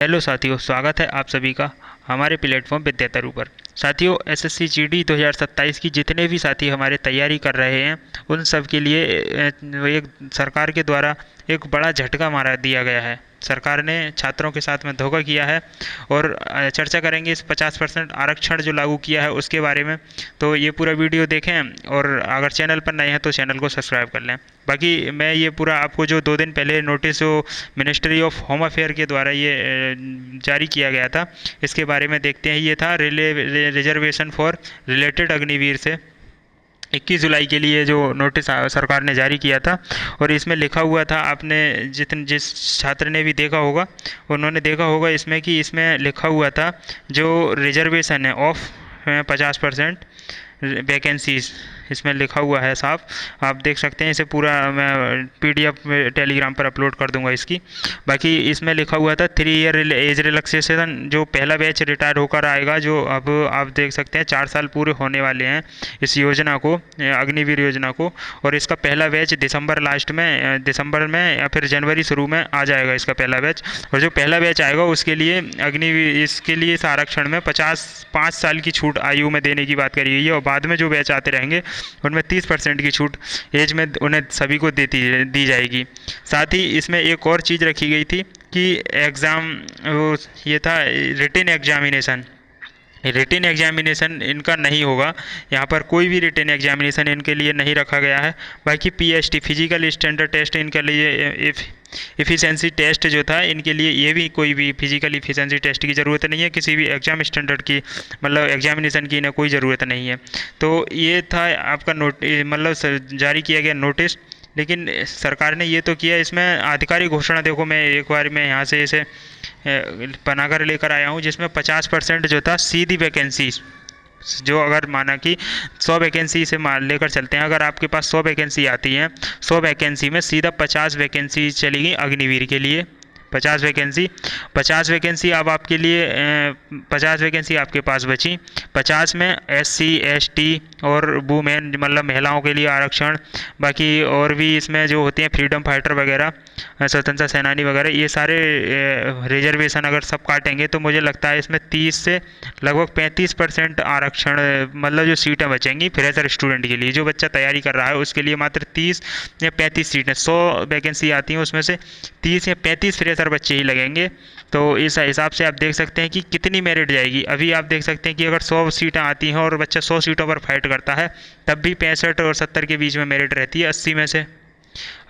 Hello साथियों, स्वागत है आप सभी का हमारे प्लेटफॉर्म विद्यातरु पर। साथियों, एसएससी जीडी 2027 की जितने भी साथी हमारे तैयारी कर रहे हैं उन सब के लिए एक सरकार के द्वारा एक बड़ा झटका मारा दिया गया है। सरकार ने छात्रों के साथ में धोखा किया है और चर्चा करेंगे इस 50% आरक्षण जो लागू किया है उसके बारे में। तो ये पूरा वीडियो देखें और अगर चैनल पर नए हैं तो चैनल को सब्सक्राइब कर लें। बाकी मैं ये पूरा आपको जो 2 दिन पहले नोटिस जो मिनिस्ट्री ऑफ होम अफेयर के द्वारा ये जारी किया गया था, इसके बारे में देखते हैं। ये था रिजर्वेशन फॉर रिलेटेड अग्निवीर से 21 जुलाई के लिए जो नोटिस सरकार ने जारी किया था। और इसमें लिखा हुआ था, आपने जिस छात्र ने भी देखा होगा उन्होंने देखा होगा इसमें कि इसमें लिखा हुआ था जो रिजर्वेशन है ऑफ 50% वैकेंसीज, इसमें लिखा हुआ है साफ, आप देख सकते हैं। इसे पूरा मैं पीडीएफ में टेलीग्राम पर अपलोड कर दूंगा इसकी। बाकी इसमें लिखा हुआ था 3 ईयर एज रिलैक्सेशन, जो पहला बैच रिटायर होकर आएगा, जो अब आप देख सकते हैं 4 साल पूरे होने वाले हैं इस योजना को, अग्निवीर योजना को। और इसका पहला बैच दिसंबर लास्ट में, दिसंबर में या फिर जनवरी शुरू में आ जाएगा इसका पहला बैच। और जो पहला बैच आएगा उसके लिए अग्निवीर, इसके लिए इस आरक्षण में 5 साल की छूट आयु में देने की बात करी गई है। और बाद में जो बैच आते रहेंगे उनमें 30% की छूट एज में उन्हें सभी को दी जाएगी। साथ ही इसमें एक और चीज़ रखी गई थी कि एग्ज़ाम, वो ये था रिटन एग्जामिनेशन। रिटन एग्जामिनेशन इनका नहीं होगा, यहाँ पर कोई भी रिटन एग्जामिनेशन इनके लिए नहीं रखा गया है। बाकी पीएसटी फिजिकल स्टैंडर्ड टेस्ट इनके लिए, इफ़िशेंसी टेस्ट जो था इनके लिए, ये भी कोई भी फिजिकल इफ़िशेंसी टेस्ट की ज़रूरत नहीं है, किसी भी एग्ज़ाम स्टैंडर्ड की मतलब एग्जामिनेशन की इन्हें कोई ज़रूरत नहीं है। तो ये था आपका मतलब जारी किया गया नोटिस। लेकिन सरकार ने ये तो किया, इसमें आधिकारिक घोषणा देखो, मैं एक बार मैं यहाँ से इसे बनाकर लेकर आया हूँ, जिसमें 50% जो था सीधी वैकेंसी, जो अगर माना कि 100 वैकेंसी से मान लेकर चलते हैं, अगर आपके पास 100 वैकेंसी आती हैं, 100 वैकेंसी में सीधा 50 वैकेंसी चलेगी अग्निवीर के लिए। 50 वैकेंसी अब आपके लिए 50 वैकेंसी आपके पास बची। 50 में एससी एसटी और वुमेन मतलब महिलाओं के लिए आरक्षण, बाकी और भी इसमें जो होती हैं फ्रीडम फाइटर वगैरह, स्वतंत्रता सेनानी वगैरह, ये सारे रिजर्वेशन अगर सब काटेंगे तो मुझे लगता है इसमें 30 से लगभग 35% आरक्षण, मतलब जो सीटें बचेंगी फ्रेशर स्टूडेंट के लिए, जो बच्चा तैयारी कर रहा है उसके लिए मात्र 30 या 35 सीटें, 100 वैकेंसी आती हैं उसमें से 30 या 35 फ्रेशर बच्चे ही लगेंगे। तो इस हिसाब से आप देख सकते हैं कि कितनी मेरिट जाएगी। अभी आप देख सकते हैं कि अगर 100 सीटें आती हैं और बच्चा 100 सीटों पर फाइट करता है, तब भी 65 और 70 के बीच में मेरिट रहती है 80 में से।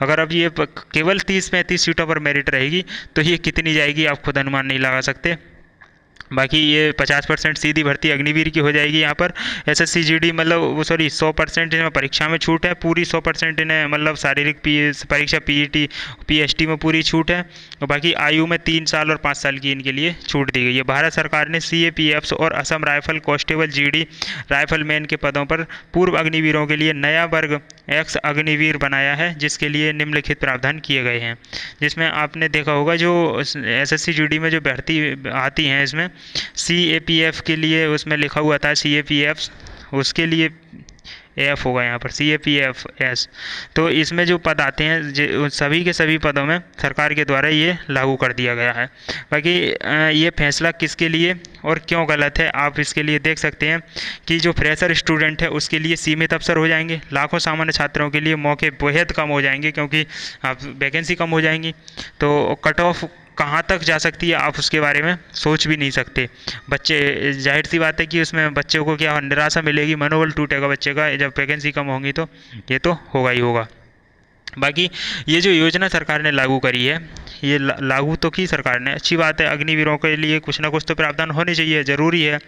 अगर अब ये केवल 30-35 सीटों पर मेरिट रहेगी तो ये कितनी जाएगी आप खुद अनुमान नहीं लगा सकते। बाकी ये 50% सीधी भर्ती अग्निवीर की हो जाएगी। यहाँ पर एसएससी जीडी मतलब वो सॉरी 100% इन्हें परीक्षा में छूट है, पूरी 100% इन्हें मतलब शारीरिक परीक्षा पीईटी पीएसटी में पूरी छूट है। और बाकी आयु में 3 साल और 5 साल की इनके लिए छूट दी गई है। भारत सरकार ने सीएपीएफ्स और Assam rifle constable GD rifleman के पदों पर पूर्व अग्निवीरों के लिए नया वर्ग एक्स अग्निवीर बनाया है, जिसके लिए निम्नलिखित प्रावधान किए गए हैं। जिसमें आपने देखा होगा जो एसएससी जीडी में जो भर्ती आती हैं, इसमें सीएपीएफ के लिए उसमें लिखा हुआ था सीएपीएफ, उसके लिए एफ होगा यहाँ पर सीएपीएफ एस। तो इसमें जो पद आते हैं सभी के सभी पदों में सरकार के द्वारा ये लागू कर दिया गया है। बाकी ये फैसला किसके लिए और क्यों गलत है आप इसके लिए देख सकते हैं कि जो फ्रेशर स्टूडेंट है उसके लिए सीमित अवसर हो जाएंगे, लाखों सामान्य छात्रों के लिए मौके बेहद कम हो जाएंगे क्योंकि आप वैकेंसी कम हो जाएंगी। तो कट ऑफ कहाँ तक जा सकती है आप उसके बारे में सोच भी नहीं सकते। बच्चे, जाहिर सी बात है कि उसमें बच्चों को क्या निराशा मिलेगी, मनोबल टूटेगा बच्चे का जब वैकेंसी कम होंगी, तो ये तो होगा ही होगा। बाकी ये जो योजना सरकार ने लागू करी है, ये लागू तो की सरकार ने, अच्छी बात है। अग्निवीरों के लिए कुछ ना कुछ तो प्रावधान होने चाहिए, ज़रूरी है।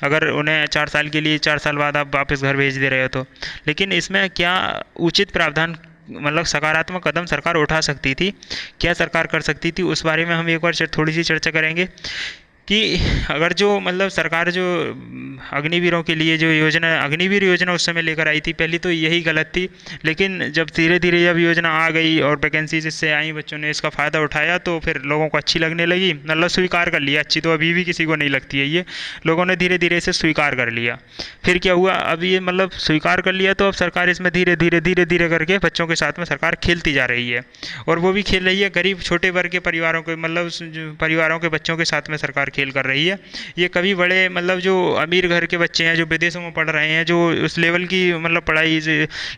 अगर उन्हें 4 साल के लिए 4 साल बाद आप वापस घर भेज दे रहे हो तो, लेकिन इसमें क्या उचित प्रावधान मतलब सकारात्मक कदम सरकार उठा सकती थी, क्या सरकार कर सकती थी, उस बारे में हम एक बार थोड़ी सी चर्चा करेंगे कि अगर जो मतलब सरकार जो अग्निवीरों के लिए जो योजना, अग्निवीर योजना उस समय लेकर आई थी, पहली तो यही गलत थी। लेकिन जब धीरे धीरे जब योजना आ गई और वैकेंसीज इससे आई, बच्चों ने इसका फ़ायदा उठाया, तो फिर लोगों को अच्छी लगने लगी, मतलब स्वीकार कर लिया। अच्छी तो अभी भी किसी को नहीं लगती है ये, लोगों ने धीरे धीरे इसे स्वीकार कर लिया। फिर क्या हुआ, अब ये मतलब स्वीकार कर लिया, तो अब सरकार इसमें धीरे धीरे धीरे धीरे करके बच्चों के साथ में सरकार खेलती जा रही है। और वो भी खेल रही है गरीब छोटे वर्ग के परिवारों के, मतलब जो परिवारों के बच्चों के साथ में सरकार खेल कर रही है। ये कभी बड़े मतलब जो अमीर घर के बच्चे हैं, जो विदेशों में पढ़ रहे हैं, जो उस लेवल की मतलब पढ़ाई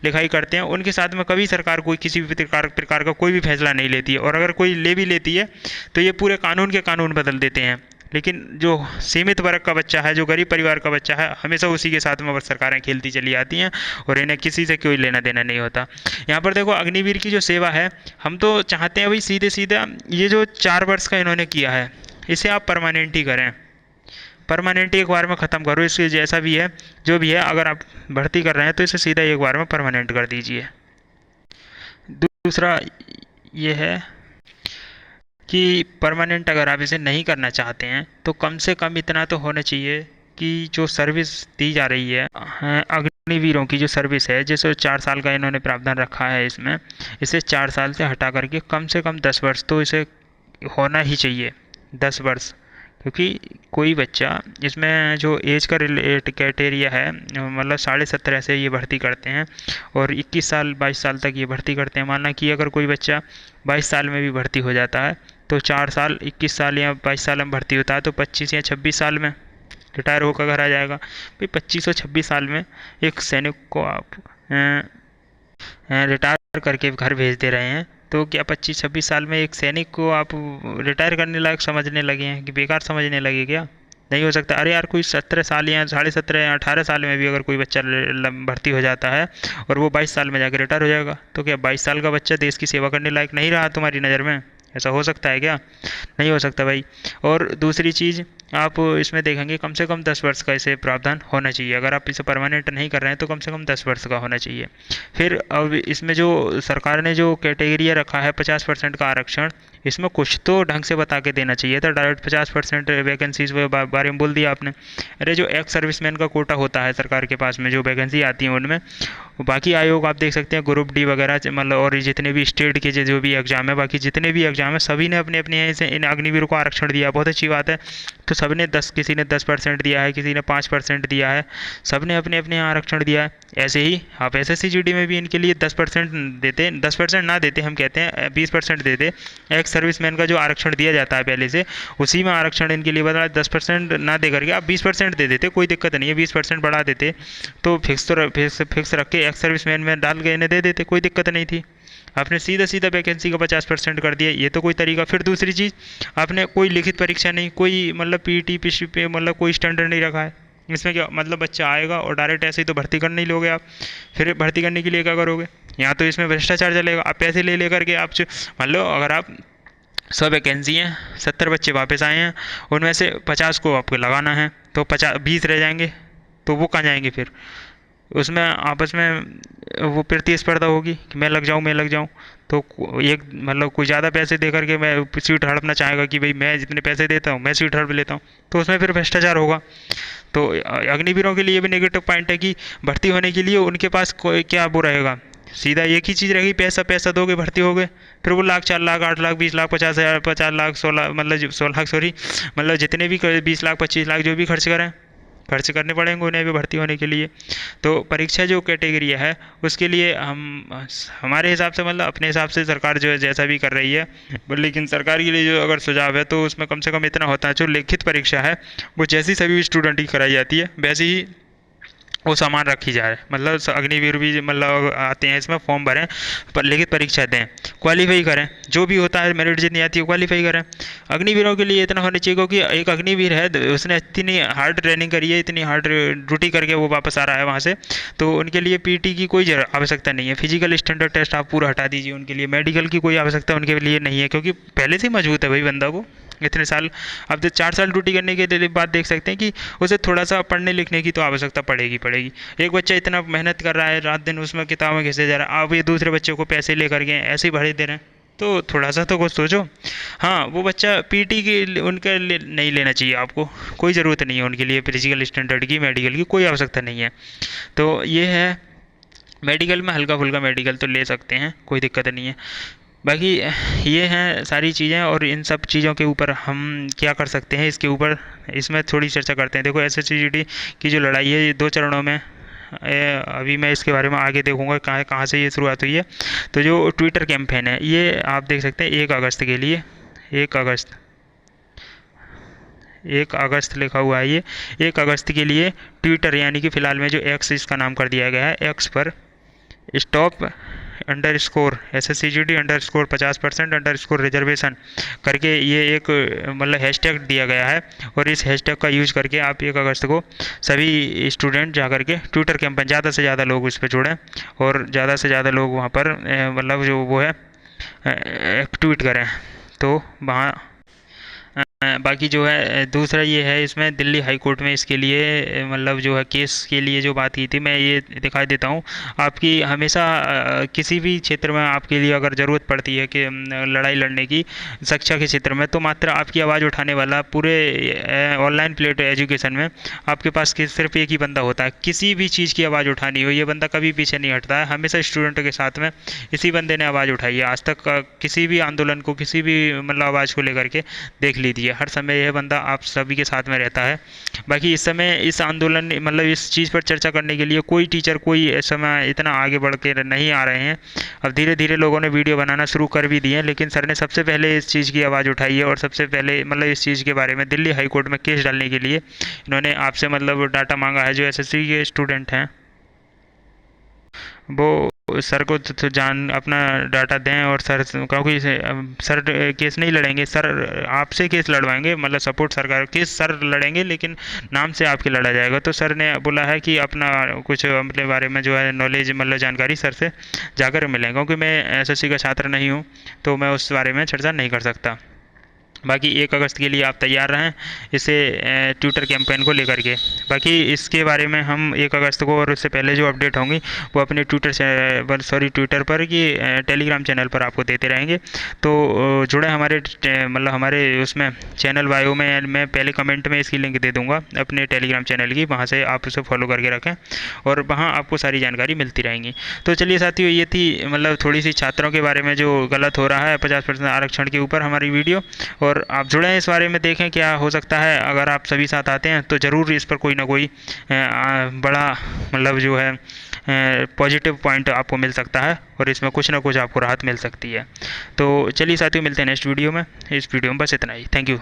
लिखाई करते हैं, उनके साथ में कभी सरकार कोई किसी भी प्रकार का कोई भी फैसला नहीं लेती है। और अगर कोई ले भी लेती है तो ये पूरे कानून के कानून बदल देते हैं। लेकिन जो सीमित वर्ग का बच्चा है, जो गरीब परिवार का बच्चा है, हमेशा उसी के साथ में बस सरकारें खेलती चली आती हैं और इन्हें किसी से कोई लेना देना नहीं होता। यहाँ पर देखो, अग्निवीर की जो सेवा है, हम तो चाहते हैं भाई सीधे सीधे ये जो 4 वर्ष का इन्होंने किया है, इसे आप परमानेंट ही करें। परमानेंट एक बार में ख़त्म करो, इसके जैसा भी है जो भी है, अगर आप भर्ती कर रहे हैं तो इसे सीधा एक बार में परमानेंट कर दीजिए। दूसरा ये है कि परमानेंट अगर आप इसे नहीं करना चाहते हैं तो कम से कम इतना तो होना चाहिए कि जो सर्विस दी जा रही है, अग्निवीरों की जो सर्विस है, जैसे 4 साल का इन्होंने प्रावधान रखा है इसमें, इसे 4 साल से हटा करके कम से कम 10 वर्ष तो इसे होना ही चाहिए। 10 वर्ष, क्योंकि कोई बच्चा इसमें जो एज का क्राइटेरिया है, मतलब 17.5 से ये भर्ती करते हैं और 21 साल 22 साल तक ये भर्ती करते हैं। माना कि अगर कोई बच्चा 22 साल में भी भर्ती हो जाता है तो 4 साल 21 साल या 22 साल में भर्ती होता है तो 25 या 26 साल में रिटायर होकर घर आ जाएगा। भाई 25 और 26 साल में एक सैनिक को आप रिटायर करके घर भेज दे रहे हैं, तो क्या 25-26 साल में एक सैनिक को आप रिटायर करने लायक समझने लगे हैं कि बेकार समझने लगे क्या? नहीं हो सकता। अरे यार, कोई 17 साल या 17.5 या 18 साल में भी अगर कोई बच्चा भर्ती हो जाता है और वो 22 साल में जाकर रिटायर हो जाएगा, तो क्या 22 साल का बच्चा देश की सेवा करने लायक नहीं रहा तुम्हारी नज़र में? ऐसा हो सकता है क्या? नहीं हो सकता भाई। और दूसरी चीज़, आप इसमें देखेंगे कम से कम 10 वर्ष का इसे प्रावधान होना चाहिए। अगर आप इसे परमानेंट नहीं कर रहे हैं तो कम से कम 10 वर्ष का होना चाहिए। फिर अब इसमें जो सरकार ने जो कैटेगरिया रखा है 50% का आरक्षण, इसमें कुछ तो ढंग से बता के देना चाहिए था। डायरेक्ट 50% वैकेंसीज बारे में बोल दिया आपने। अरे जो एक्स सर्विसमैन का कोटा होता है सरकार के पास में, जो वैकेंसी आती है उनमें, बाकी आयोग आप देख सकते हैं ग्रुप डी वगैरह, मतलब और जितने भी स्टेट के जो भी एग्जाम है, बाकी जितने भी एग्जाम है, सभी ने अपने अपने यहाँ से इन अग्निवीरों को आरक्षण दिया। बहुत अच्छी बात है। तो सब ने 10, किसी ने 10% दिया है, किसी ने 5% दिया है, सब ने अपने अपने यहाँ आरक्षण दिया है। ऐसे ही आप SSC-GD में भी इनके लिए 10% देते, 10% ना देते, हम कहते हैं 20% देते। एक्स सर्विसमैन का जो आरक्षण दिया जाता है पहले से, उसी में आरक्षण इनके लिए बदला 10% ना दे करके आप 20% दे देते, कोई दिक्कत नहीं है। 20% बढ़ा देते तो फिक्स रख के एक्स सर्विसमैन में डाल के इन्हें दे देते, कोई दिक्कत नहीं थी। आपने सीधा सीधा वैकेंसी का 50% कर दिया, ये तो कोई तरीका। फिर दूसरी चीज़, आपने कोई लिखित परीक्षा नहीं, कोई मतलब PET PCP पे मतलब कोई स्टैंडर्ड नहीं रखा है। इसमें क्या मतलब, बच्चा आएगा और डायरेक्ट ऐसे ही तो भर्ती कर नहीं लोगे आप। फिर भर्ती करने के लिए क्या करोगे? यहाँ तो इसमें भ्रष्टाचार चलेगा। आप पैसे ले लेकर के आप मान लो अगर आप 100 वैकेंसी हैं, 70 बच्चे वापस आए हैं, उनमें से 50 को आपको लगाना है, तो 20 रह जाएंगे, तो वो कहाँ जाएंगे फिर? उसमें आपस में वो प्रतिस्पर्धा होगी कि मैं लग जाऊँ, मैं लग जाऊँ। तो एक मतलब कोई ज़्यादा पैसे दे करके मैं सीट हड़पना चाहेगा कि भाई मैं जितने पैसे देता हूँ मैं सीट हड़प लेता हूँ, तो उसमें फिर भ्रष्टाचार होगा। तो अग्निवीरों के लिए भी नेगेटिव पॉइंट है कि भर्ती होने के लिए उनके पास कोई क्या वो रहेगा, सीधा एक ही चीज़ रहेगी, पैसा पैसा दोगे भर्ती हो गए। फिर वो लाख 4 लाख 8 लाख 20 लाख 50 हज़ार 50 लाख 16 मतलब 16 लाख सॉरी, मतलब जितने भी 20 लाख 25 लाख जो भी खर्च करने पड़ेंगे उन्हें भी भर्ती होने के लिए। तो परीक्षा जो कैटेगरी है उसके लिए हम हमारे हिसाब से मतलब अपने हिसाब से सरकार जो है जैसा भी कर रही है, लेकिन सरकार के लिए जो अगर सुझाव है तो उसमें कम से कम इतना होता है, जो लिखित परीक्षा है वो जैसी सभी स्टूडेंट की कराई जाती है वैसे ही वो सामान रखी जाए। मतलब अग्निवीर भी मतलब आते हैं इसमें फॉर्म भरें, पर लिखित परीक्षा दें, क्वालिफाई करें, जो भी होता है मेरिट जितनी आती है क्वालिफाई करें। अग्निवीरों के लिए इतना होना चाहिए, क्योंकि एक अग्निवीर है उसने इतनी हार्ड ट्रेनिंग करी है, इतनी हार्ड ड्यूटी करके वो वापस आ रहा है वहाँ से, तो उनके लिए PET की कोई आवश्यकता नहीं है। फिजिकल स्टैंडर्ड टेस्ट आप पूरा हटा दीजिए उनके लिए, मेडिकल की कोई आवश्यकता उनके लिए नहीं है, क्योंकि पहले से ही मजबूत है भाई बंदा वो इतने साल। अब तो 4 साल ड्यूटी करने के बाद देख सकते हैं कि उसे थोड़ा सा पढ़ने लिखने की तो आवश्यकता पड़ेगी। एक बच्चा इतना मेहनत कर रहा है रात दिन, उसमें किताबें घिसे जा रहा है, अब ये दूसरे बच्चे को पैसे ले करके ऐसे ही भरे दे रहे हैं, तो थोड़ा सा तो कुछ सोचो। हाँ, वो बच्चा पीटी के उनके लिए नहीं लेना चाहिए आपको, कोई ज़रूरत नहीं है उनके लिए फिजिकल स्टैंडर्ड की, मेडिकल की कोई आवश्यकता नहीं है। तो ये है, मेडिकल में हल्का फुल्का मेडिकल तो ले सकते हैं, कोई दिक्कत नहीं है। बाकी ये हैं सारी चीज़ें, और इन सब चीज़ों के ऊपर हम क्या कर सकते हैं इसके ऊपर, इसमें थोड़ी चर्चा करते हैं। देखो एसएससीजीडी की जो लड़ाई है ये 2 चरणों में, अभी मैं इसके बारे में आगे देखूंगा कहाँ कहाँ से ये शुरुआत हुई है। तो जो ट्विटर कैंपेन है ये आप देख सकते हैं 1 अगस्त के लिए, 1 अगस्त, 1 अगस्त लिखा हुआ है ये, 1 अगस्त के लिए ट्विटर यानी कि फ़िलहाल में जो एक्स इसका नाम कर दिया गया है, एक्स पर stop under score SSCGD under score 50% under score reservation करके ये एक मतलब हैशटैग दिया गया है। और इस हैशटैग का यूज करके आप 1 अगस्त को सभी स्टूडेंट जा करके ट्विटर कैंपेन, ज़्यादा से ज़्यादा लोग उस पर जुड़ें और ज़्यादा से ज़्यादा लोग वहाँ पर मतलब जो वो है ट्वीट करें। तो वहाँ बाकी जो है दूसरा ये है, इसमें दिल्ली हाई कोर्ट में इसके लिए मतलब जो है केस के लिए जो बात की थी, मैं ये दिखाई देता हूँ आपकी हमेशा किसी भी क्षेत्र में आपके लिए अगर ज़रूरत पड़ती है कि लड़ाई लड़ने की शिक्षा के क्षेत्र में, तो मात्र आपकी आवाज़ उठाने वाला पूरे ऑनलाइन प्लेट एजुकेशन में आपके पास सिर्फ एक ही बंदा होता है। किसी भी चीज़ की आवाज़ उठानी हो, ये बंदा कभी पीछे नहीं हटता है, हमेशा स्टूडेंटों के साथ में इसी बंदे ने आवाज़ उठाई है आज तक। किसी भी आंदोलन को, किसी भी मतलब आवाज़ को लेकर के देख लीजिए, हर समय यह बंदा आप सभी के साथ में रहता है। बाकी इस समय इस आंदोलन मतलब इस चीज़ पर चर्चा करने के लिए कोई टीचर, कोई इस समय इतना आगे बढ़ के नहीं आ रहे हैं। अब धीरे धीरे लोगों ने वीडियो बनाना शुरू कर भी दिए हैं, लेकिन सर ने सबसे पहले इस चीज़ की आवाज़ उठाई है और सबसे पहले मतलब इस चीज़ के बारे में दिल्ली हाई कोर्ट में केस डालने के लिए इन्होंने आपसे मतलब डाटा मांगा है। जो एसएससी के स्टूडेंट हैं वो सर को तो जान अपना डाटा दें, और सर, क्योंकि सर केस नहीं लड़ेंगे, सर आपसे केस लड़वाएंगे, मतलब सपोर्ट सरकार केस सर लड़ेंगे लेकिन नाम से आपके लड़ा जाएगा। तो सर ने बोला है कि अपना कुछ अपने बारे में जो है नॉलेज मतलब जानकारी सर से जाकर मिलें, क्योंकि मैं एसएससी का छात्र नहीं हूँ तो मैं उस बारे में चर्चा नहीं कर सकता। बाकी 1 अगस्त के लिए आप तैयार रहें इसे ट्विटर कैंपेन को लेकर के। बाकी इसके बारे में हम 1 अगस्त को और उससे पहले जो अपडेट होंगी वो अपने ट्विटर पर कि टेलीग्राम चैनल पर आपको देते रहेंगे। तो जुड़े हमारे मतलब हमारे उसमें चैनल बायो में मैं पहले कमेंट में इसकी लिंक दे दूँगा अपने टेलीग्राम चैनल की, वहाँ से आप उसे फॉलो करके रखें और वहाँ आपको सारी जानकारी मिलती रहेंगी। तो चलिए साथियों, ये थी मतलब थोड़ी सी छात्रों के बारे में जो गलत हो रहा है 50% आरक्षण के ऊपर हमारी वीडियो, और आप जुड़े हैं इस बारे में, देखें क्या हो सकता है। अगर आप सभी साथ आते हैं तो ज़रूर इस पर कोई ना कोई बड़ा मतलब जो है पॉजिटिव पॉइंट आपको मिल सकता है और इसमें कुछ ना कुछ आपको राहत मिल सकती है। तो चलिए साथियों, मिलते हैं नेक्स्ट वीडियो में। इस वीडियो में बस इतना ही। Thank you.